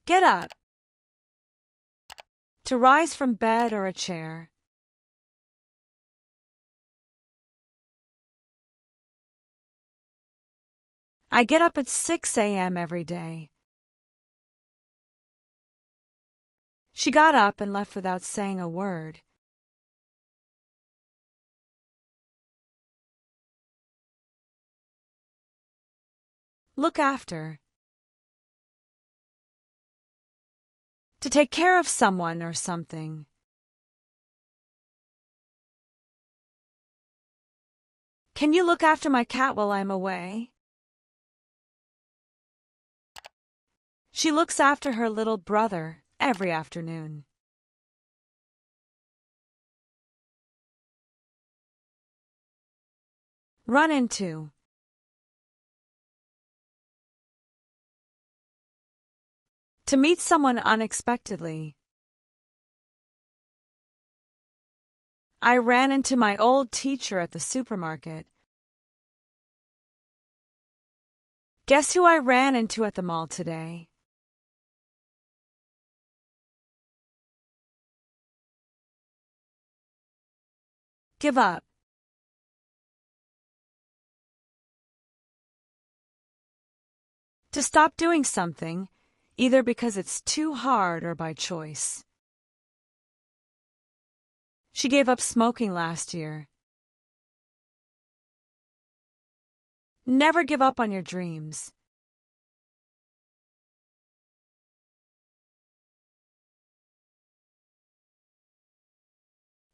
Get up. To rise from bed or a chair. I get up at 6 a.m. every day. She got up and left without saying a word. Look after. To take care of someone or something. Can you look after my cat while I'm away? She looks after her little brother every afternoon. Run into. To meet someone unexpectedly. I ran into my old teacher at the supermarket. Guess who I ran into at the mall today? Give up. To stop doing something, either because it's too hard or by choice. She gave up smoking last year. Never give up on your dreams.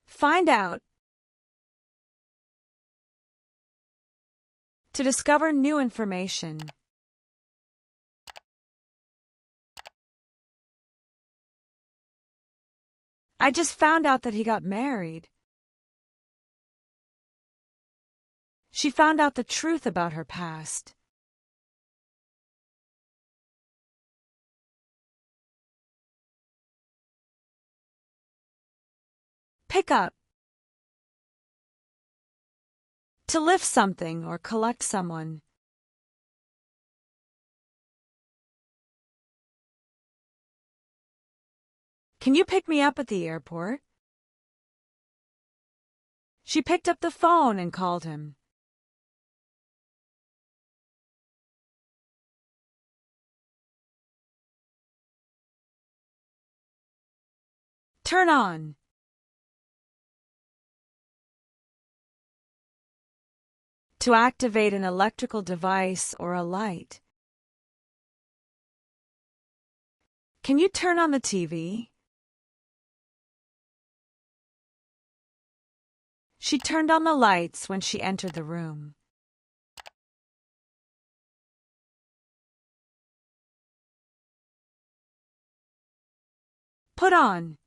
Find out. To discover new information. I just found out that he got married. She found out the truth about her past. Pick up. To lift something or collect someone. Can you pick me up at the airport? She picked up the phone and called him. Turn on. To activate an electrical device or a light. Can you turn on the TV? She turned on the lights when she entered the room. Put on.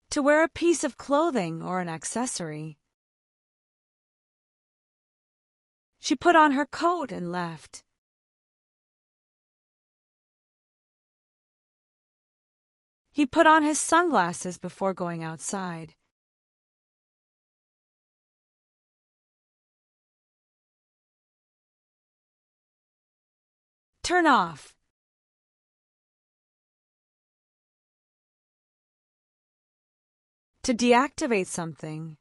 To wear a piece of clothing or an accessory. She put on her coat and left. He put on his sunglasses before going outside. Turn off. To deactivate something.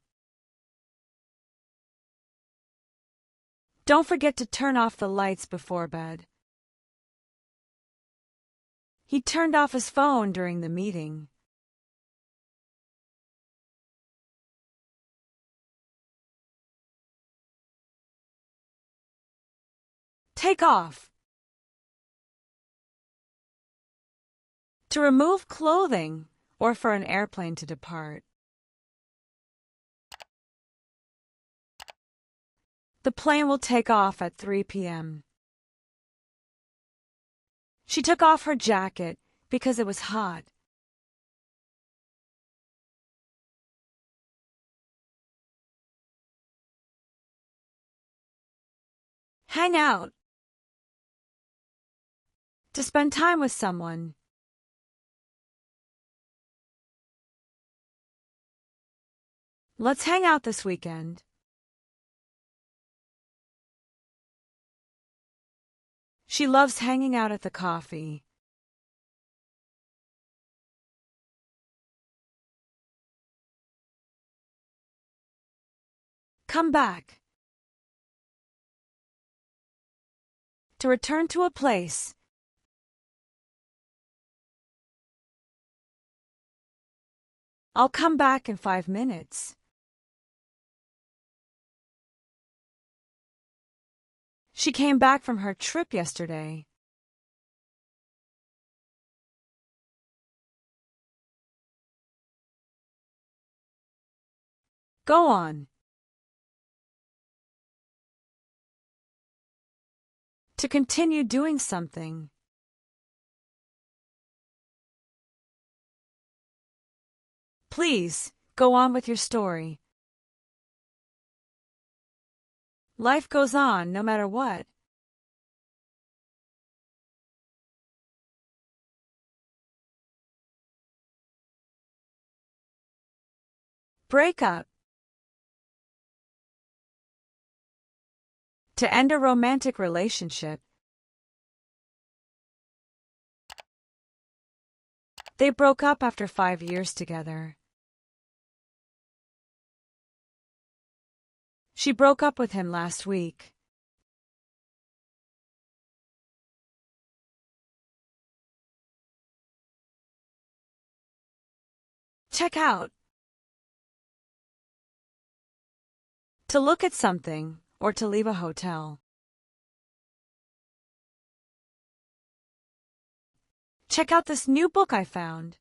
Don't forget to turn off the lights before bed. He turned off his phone during the meeting. Take off. To remove clothing or for an airplane to depart. The plane will take off at 3 p.m. She took off her jacket because it was hot. Hang out. To spend time with someone. Let's hang out this weekend. She loves hanging out at the coffee. Come back. To return to a place. I'll come back in 5 minutes. She came back from her trip yesterday. Go on. To continue doing something. Please, go on with your story. Life goes on no matter what. Break up. To end a romantic relationship. They broke up after 5 years together. She broke up with him last week. Check out. To look at something, or to leave a hotel. Check out this new book I found.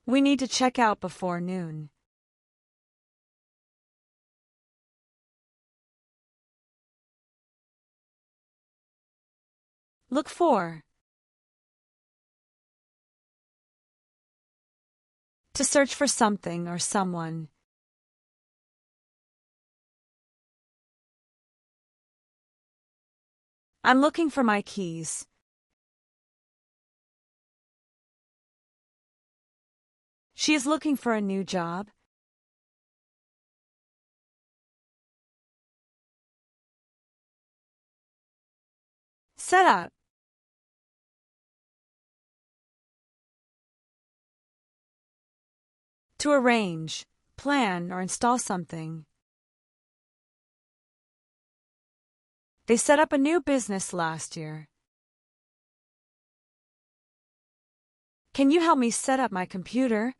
We need to check out before noon. Look for. To search for something or someone. I'm looking for my keys. She is looking for a new job. Set up. To arrange, plan, or install something. They set up a new business last year. Can you help me set up my computer?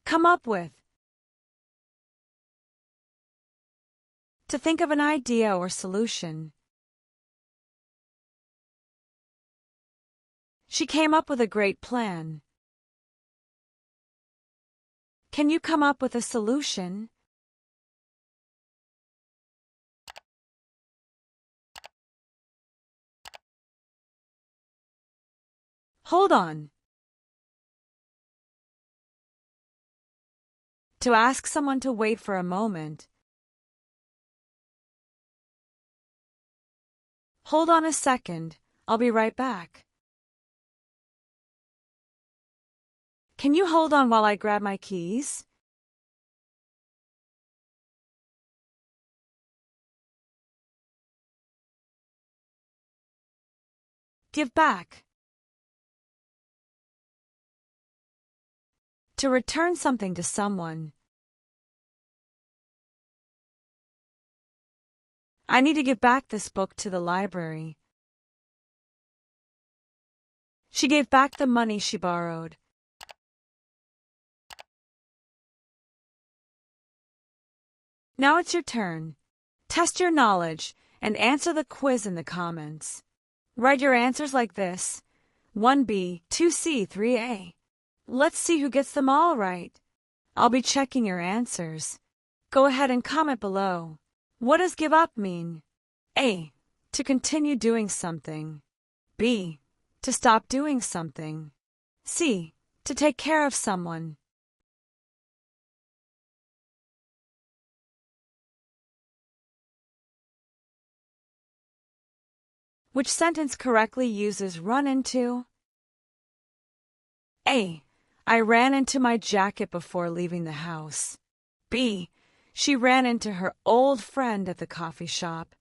Come up with. To think of an idea or solution. She came up with a great plan. Can you come up with a solution? Hold on. To ask someone to wait for a moment. Hold on a second, I'll be right back. Can you hold on while I grab my keys? Give back. To return something to someone. I need to give back this book to the library. She gave back the money she borrowed. Now it's your turn. Test your knowledge and answer the quiz in the comments. Write your answers like this: 1B, 2C, 3A. Let's see who gets them all right. I'll be checking your answers. Go ahead and comment below. What does give up mean? A. To continue doing something. B. To stop doing something. C. To take care of someone. Which sentence correctly uses run into? A. I ran into my jacket before leaving the house. B. She ran into her old friend at the coffee shop.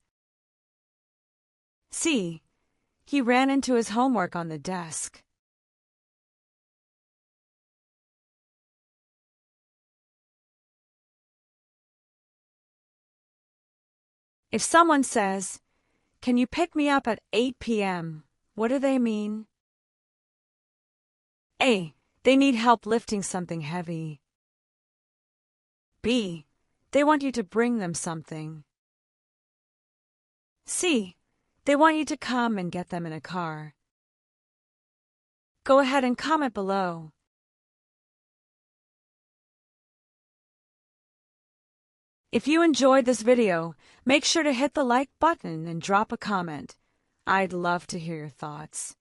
C. He ran into his homework on the desk. If someone says, "Can you pick me up at 8 p.m.?" what do they mean? A. They need help lifting something heavy. B. They want you to bring them something. C. They want you to come and get them in a car. Go ahead and comment below. If you enjoyed this video, make sure to hit the like button and drop a comment. I'd love to hear your thoughts.